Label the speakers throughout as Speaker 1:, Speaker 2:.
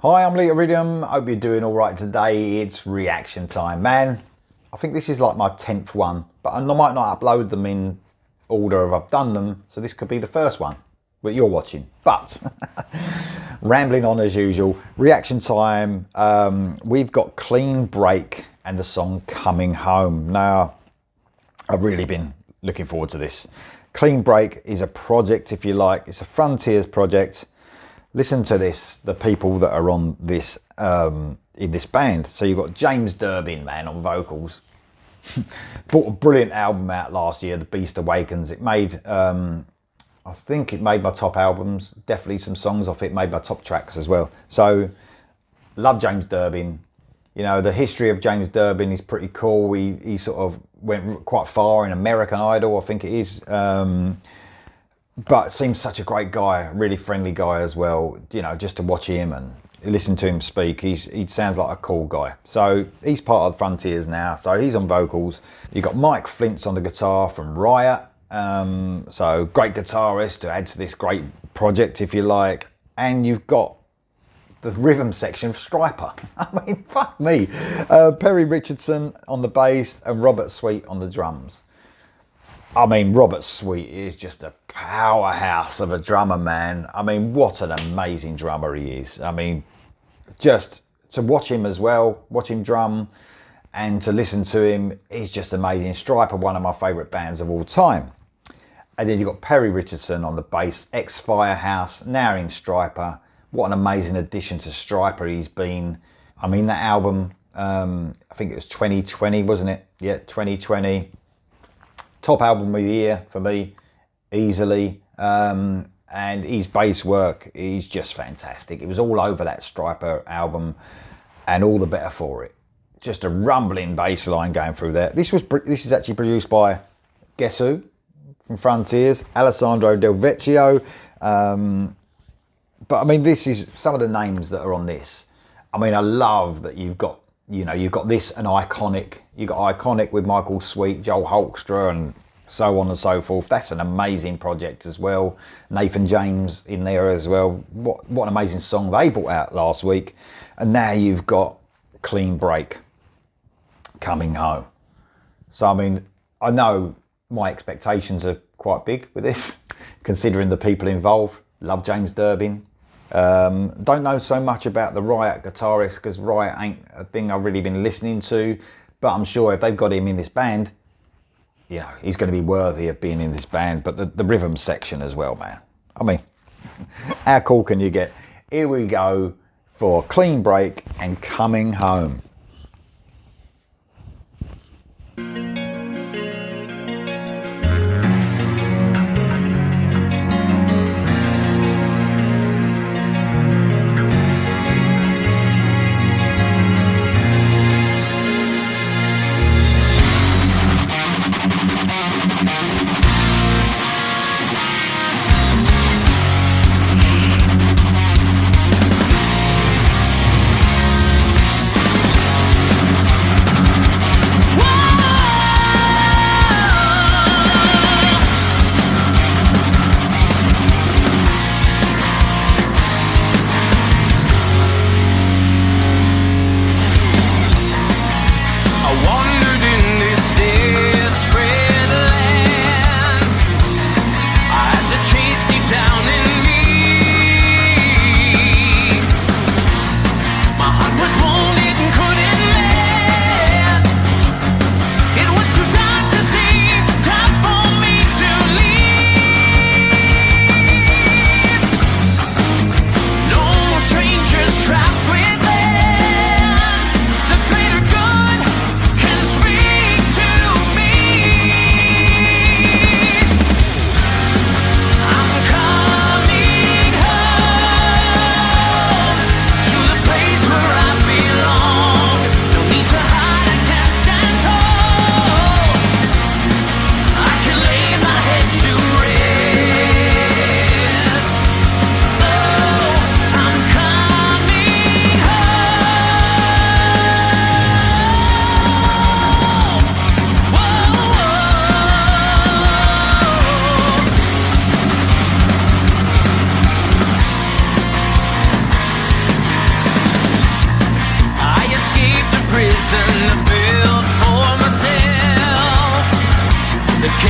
Speaker 1: Hi, I'm Lee Iridium. Hope you're doing all right today. It's reaction time, man. I think this is like my 10th one, but I might not upload them in order of I've done them, so this could be the first one that you're watching. But rambling on as usual, reaction time. We've got Cleanbreak and the song Coming Home. Now, I've really been looking forward to this. Cleanbreak is a project, if you like. It's a Frontiers project. Listen to this, the people that are on this in this band. So you've got James Durbin, man, on vocals. Brought a brilliant album out last year, The Beast Awakens. It made, I think it made my top albums. Definitely some songs off it made my top tracks as well. So, love James Durbin. You know, the history of James Durbin is pretty cool. He sort of went quite far in American Idol, I think it is. But seems such a great guy, really friendly guy as well. You know, just to watch him and listen to him speak, he sounds like a cool guy. So he's part of the Frontiers now, so he's on vocals. You've got Mike Flint's on the guitar from Riot. So great guitarist to add to this great project, if you like. And you've got the rhythm section of Striper. I mean, fuck me. Perry Richardson on the bass and Robert Sweet on the drums. I mean, Robert Sweet is just a powerhouse of a drummer, man. I mean, what an amazing drummer he is. I mean, just to watch him as well, watch him drum and to listen to him is just amazing. Striper, one of my favourite bands of all time. And then you've got Perry Richardson on the bass, ex-Firehouse, now in Striper. What an amazing addition to Striper he's been. I mean, that album, I think it was 2020, wasn't it? Yeah, 2020. Top album of the year for me, easily. And his bass work is just fantastic. It was all over that Striper album and all the better for it. Just a rumbling bass line going through there. This is actually produced by, guess who? From Frontiers, Alessandro Del Vecchio. But I mean, this is some of the names that are on this. I mean, I love that you've got, you know, you've got this and Iconic. You've got Iconic with Michael Sweet, Joel Hoekstra, and so on and so forth. That's an amazing project as well. Nathan James in there as well. What an amazing song they brought out last week. And now you've got Cleanbreak, Coming Home. So, I mean, I know my expectations are quite big with this, considering the people involved. Love James Durbin. Don't know so much about the Riot guitarist because Riot ain't a thing I've really been listening to, but I'm sure if they've got him in this band, you know, he's going to be worthy of being in this band. But the rhythm section as well, man. I mean, how cool can you get? Here we go for Cleanbreak and Coming Home.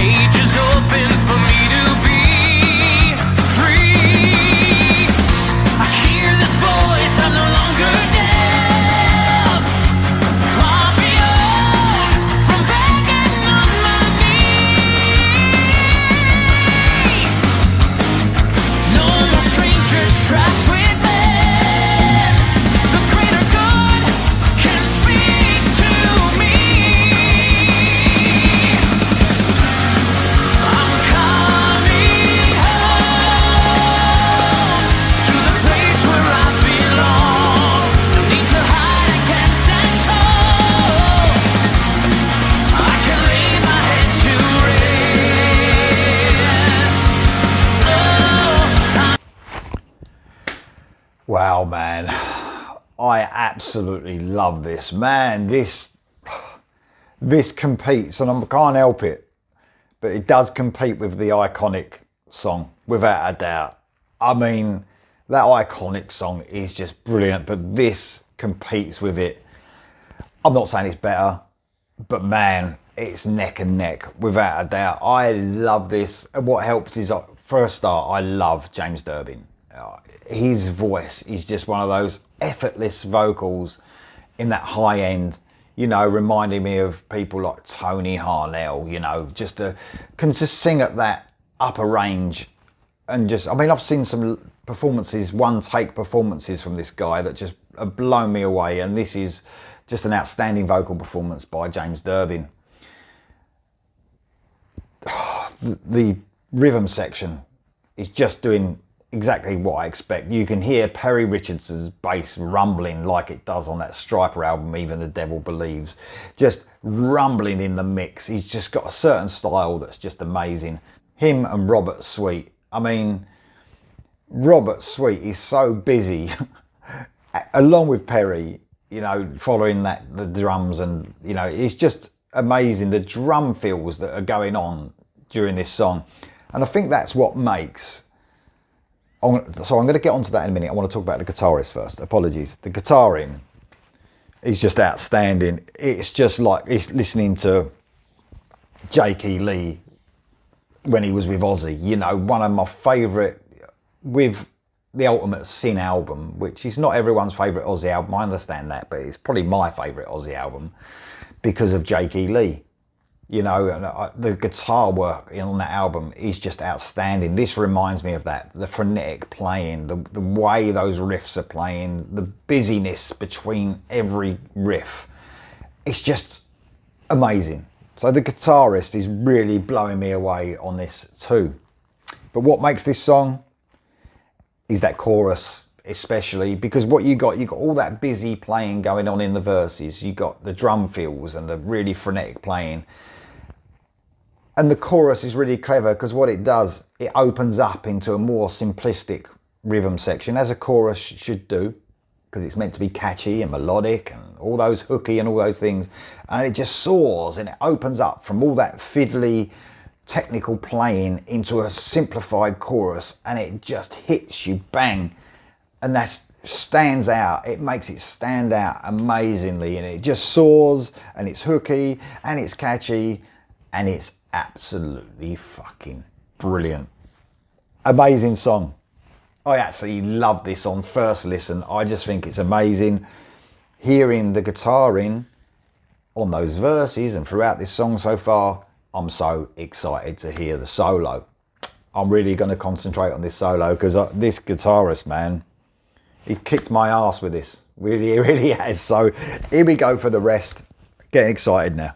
Speaker 2: cages open for me to be free. I hear this voice, I'm no longer deaf. Far beyond, from begging on my knees. No more strangers trapped within. The greater good can speak to me. I'm coming home to the place where I belong. No need to hide, I can stand tall. I can lay my head to rest.
Speaker 1: Wow, man. I absolutely love this. Man, this competes, and I can't help it, but it does compete with the iconic song, without a doubt. I mean, that iconic song is just brilliant, but this competes with it. I'm not saying it's better, but man, it's neck and neck, without a doubt. I love this, and what helps is, for a start, I love James Durbin. His voice is just one of those effortless vocals in that high end, you know, reminding me of people like Tony Harnell, you know, can just sing at that upper range. And just, I mean, I've seen some performances, one take performances from this guy that just have blown me away. And this is just an outstanding vocal performance by James Durbin. The rhythm section is just doing exactly what I expect. You can hear Perry Richardson's bass rumbling like it does on that Stryper album, Even the Devil Believes. Just rumbling in the mix. He's just got a certain style that's just amazing. Him and Robert Sweet. I mean, Robert Sweet is so busy, along with Perry, you know, following the drums, and, you know, it's just amazing, the drum fills that are going on during this song. And I think that's what makes... So I'm going to get onto that in a minute. I want to talk about the guitarist first. Apologies. The guitaring is just outstanding. It's just like it's listening to Jake E. Lee when he was with Ozzy. You know, one of my favourite, with the Ultimate Sin album, which is not everyone's favourite Ozzy album. I understand that, but it's probably my favourite Ozzy album because of Jake E. Lee. You know, and the guitar work on that album is just outstanding. This reminds me of that. The frenetic playing, the way those riffs are playing, the busyness between every riff. It's just amazing. So the guitarist is really blowing me away on this too. But what makes this song is that chorus, especially because what you got all that busy playing going on in the verses. You got the drum fills and the really frenetic playing. And the chorus is really clever because what it does, it opens up into a more simplistic rhythm section, as a chorus should do, because it's meant to be catchy and melodic and all those hooky and all those things. And it just soars and it opens up from all that fiddly technical playing into a simplified chorus, and it just hits you bang. And that stands out. It makes it stand out amazingly, and it just soars, and it's hooky and it's catchy, and it's absolutely fucking brilliant. Amazing song. I absolutely love this on first listen. I just think it's amazing. Hearing the guitaring on those verses and throughout this song so far, I'm so excited to hear the solo. I'm really going to concentrate on this solo because this guitarist, man, he kicked my ass with this. Really, really has. So here we go for the rest. Getting excited now.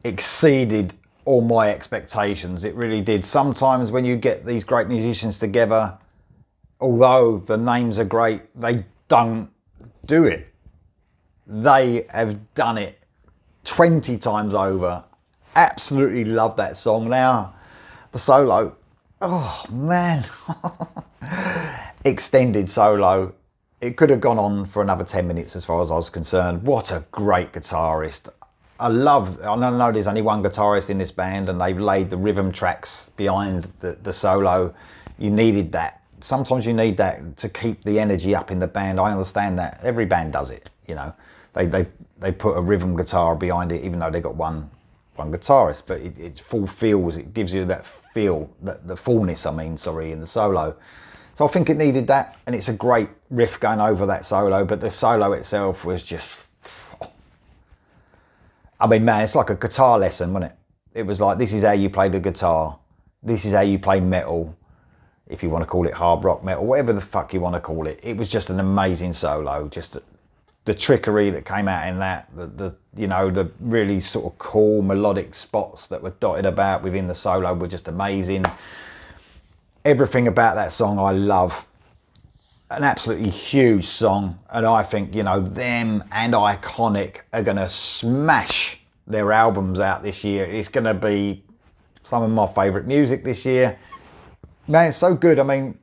Speaker 1: exceeded all my expectations. It really did. Sometimes when you get these great musicians together, although the names are great, they don't do it. They have done it 20 times over. Absolutely love that song. Now, the solo, oh man, extended solo. It could have gone on for another 10 minutes as far as I was concerned. What a great guitarist. I know there's only one guitarist in this band and they've laid the rhythm tracks behind the solo. You needed that. Sometimes you need that to keep the energy up in the band. I understand that. Every band does it, you know. They put a rhythm guitar behind it even though they got one guitarist, but it fulfills, it gives you that feel, the fullness, in the solo. So I think it needed that, and it's a great riff going over that solo, but the solo itself was just, I mean, man, it's like a guitar lesson, wasn't it? It was like, this is how you play the guitar. This is how you play metal, if you want to call it hard rock metal, whatever the fuck you want to call it. It was just an amazing solo. Just the trickery that came out in that, the you know, the really sort of cool melodic spots that were dotted about within the solo were just amazing. Everything about that song I love. An absolutely huge song, and I think, you know, them and Iconic are going to smash their albums out this year. It's going to be some of my favourite music this year. Man, it's so good. I mean,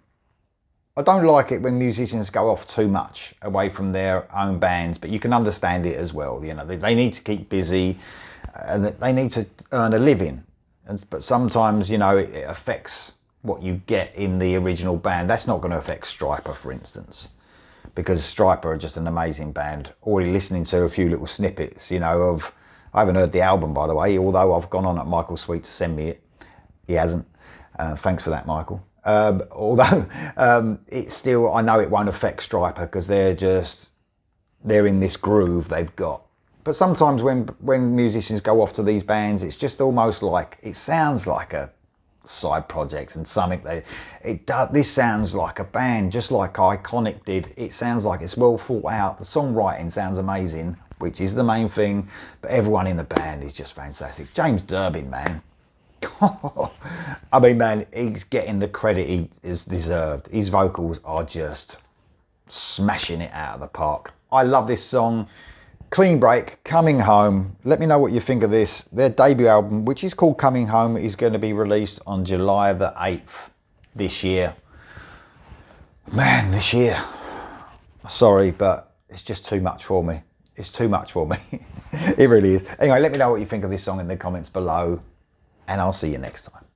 Speaker 1: I don't like it when musicians go off too much away from their own bands, but you can understand it as well. You know, they need to keep busy and they need to earn a living. But sometimes, you know, it affects what you get in the original band. That's not going to affect Stryper, for instance, because Stryper are just an amazing band. Already listening to a few little snippets, you know, of, I haven't heard the album, by the way, although I've gone on at Michael Sweet to send me it. He hasn't. Thanks for that, Michael. Although it's still, I know it won't affect Stryper because they're in this groove they've got. But sometimes when musicians go off to these bands, it's just almost like, it sounds like a side project and something this sounds like a band, just like Iconic did. It sounds like it's well thought out. The songwriting sounds amazing, which is the main thing, but everyone in the band is just fantastic. James Durbin, man. I mean, man, he's getting the credit he is deserved. His vocals are just smashing it out of the park. I love this song. Cleanbreak, Coming Home. Let me know what you think of this. Their debut album, which is called Coming Home, is going to be released on July the 8th this year. Man, this year. Sorry, but it's just too much for me. It's too much for me. It really is. Anyway, let me know what you think of this song in the comments below, and I'll see you next time.